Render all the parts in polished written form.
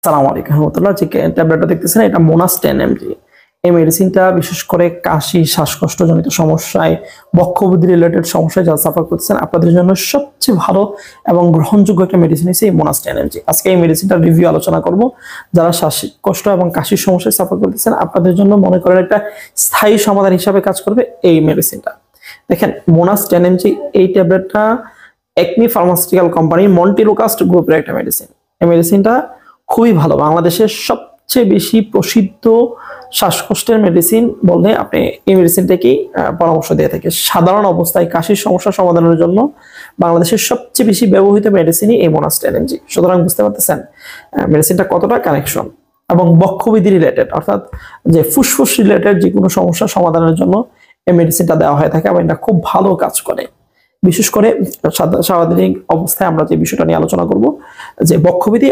আসসালামু আলাইকুম রহমতুল্লাহ। যে ট্যাবলেটটা দেখতেছেন এটা মোনাস 10 mg। এই মেডিসিনটা বিশেষ করে কাশি, শ্বাসকষ্টজনিত সমস্যায়, বক্ষবুদ্ধি রিলেটেড সমস্যায় যারা সাফার করতেছেন আপনাদের জন্য সবচেয়ে ভালো এবং গ্রহণযোগ্য একটা মেডিসিন হচ্ছে এই মোনাস 10 mg। আজকে এই মেডিসিনটা রিভিউ আলোচনা করব। যারা শ্বাসকষ্ট এবং কাশির সমস্যায় সাফার করতেছেন আপনাদের জন্য মনে করেন একটা স্থায়ী সমাধান হিসাবে কাজ করবে এই মেডিসিনটা। দেখেন মোনাস 10 mg এই ট্যাবলেটটা একমি ফার্মাসিউটিক্যাল কোম্পানির মন্টিলোকাস্ট গ্রুপের একটা মেডিসিন। এই মেডিসিনটা খুবই ভালো, বাংলাদেশের সবচেয়ে বেশি প্রসিদ্ধ শ্বাসকষ্টের মেডিসিন বললে আপনি এই মেডিসিনটাকেই পরামর্শ দিয়ে থাকে। সাধারণ অবস্থায় কাশির সমস্যা সমাধানের জন্য বাংলাদেশের সবচেয়ে বেশি ব্যবহৃত মেডিসিনই এই মোনাস 10 mg। সুতরাং বুঝতে পারতেছেন মেডিসিনটা কতটা কানেকশন। এবং বক্ষবিধি রিলেটেড অর্থাৎ যে ফুসফুস রিলেটেড যে কোনো সমস্যা সমাধানের জন্য এই মেডিসিনটা দেওয়া হয়ে থাকে এবং এটা খুব ভালো কাজ করে। বিশেষ করে স্বাভাবিক অবস্থায় আমরা যে বিষয়টা নিয়ে আলোচনা করব যে বক্ষবিধি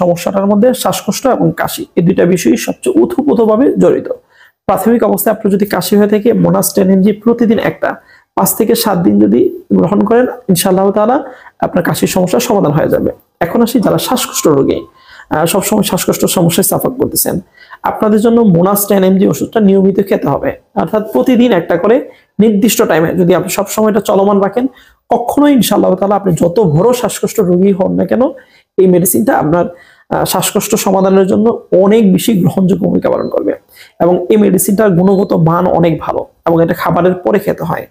সমস্যাটার মধ্যে শ্বাসকষ্ট এবং কাশি এই দুইটা বিষয়ই সবচেয়ে ওতপ্রোতভাবে জড়িত। প্রাথমিক অবস্থায় আপনার যদি কাশি হয়ে থাকে মোনাস 10 mg প্রতিদিন একটা 5 থেকে 7 দিন যদি গ্রহণ করেন ইনশাআল্লাহ তাআলা আপনার কাশির সমস্যার সমাধান হয়ে যাবে। এখন আসি যারা শ্বাসকষ্ট রোগী সবসময় শ্বাসকষ্ট সমস্যায় সাফার করতেছেন আপনাদের জন্য মোনাস 10 mg ওষুধটা নিয়মিত খেতে হবে, অর্থাৎ প্রতিদিন একটা করে নির্দিষ্ট টাইমে যদি আপনি সবসময় এটা চলমান রাখেন কখনোই ইনশাআল্লাহ তাআলা আপনি যত বড় শ্বাসকষ্ট রোগী হন না কেন এই মেডিসিনটা আপনার শ্বাসকষ্ট সমাধানের জন্য অনেক বেশি গ্রহণযোগ্য ভূমিকা পালন করবে। এবং এই মেডিসিনটার গুণগত মান অনেক ভালো এবং এটা খাবারের পরে খেতে হয়।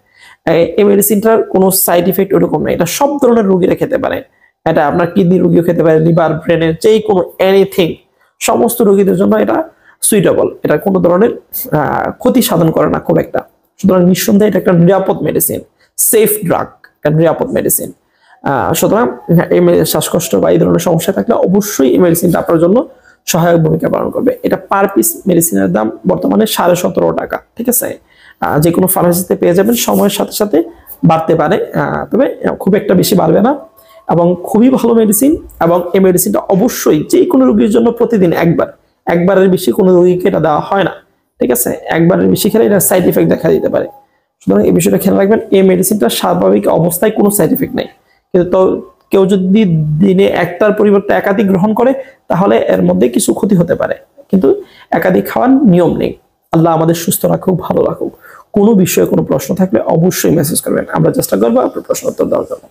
এই মেডিসিনটার কোনো সাইড ইফেক্ট ওরকম নেই, এটা সব ধরনের রোগীরা খেতে পারে। এটা আপনার কিডনি রোগীও খেতে পারে, লিভার, ব্রেনের যে কোনো এনিথিং সমস্ত রোগীদের জন্য এটা সুইটেবল। এটা কোনো ধরনের ক্ষতি সাধন করে না খুব একটা। সুতরাং নিঃসন্দেহে এটা একটা নিরাপদ মেডিসিন, সেফ ড্রাগ, একটা নিরাপদ মেডিসিন। সুতরাং এই শ্বাসকষ্ট বা এই ধরনের সমস্যা থাকলে অবশ্যই এই মেডিসিনটা আপনার জন্য সহায়ক ভূমিকা পালন করবে। এটা পার পিস মেডিসিনের দাম বর্তমানে 17.5 টাকা, ঠিক আছে? যে কোনো ফার্মেসিতে পেয়ে যাবেন, সময়ের সাথে সাথে বাড়তে পারে, তবে খুব একটা বেশি বাড়বে না। এবং খুবই ভালো মেডিসিন এবং এই মেডিসিনটা অবশ্যই যে কোনো রোগীর জন্য প্রতিদিন একবারের বেশি কোনো রোগীকে এটা দেওয়া হয় না, ঠিক আছে? একবারের বেশি খেলে এটা সাইড ইফেক্ট দেখা দিতে পারে। সুতরাং এই বিষয়টা খেয়াল রাখবেন। এই মেডিসিনটা স্বাভাবিক অবস্থায় কোনো সাইড ইফেক্ট নেই, কিন্তু তো কেউ যদি দিনে একটার পরিবর্তে একাধিক গ্রহণ করে তাহলে এর মধ্যে কিছু ক্ষতি হতে পারে, কিন্তু একাধিক খাওয়ার নিয়ম নেই। আল্লাহ আমাদের সুস্থ রাখুক, ভালো রাখুক। কোনো বিষয়ে কোনো প্রশ্ন থাকলে অবশ্যই মেসেজ করবেন, আমরা চেষ্টা করবো আপনার প্রশ্ন উত্তর দেওয়ার জন্য।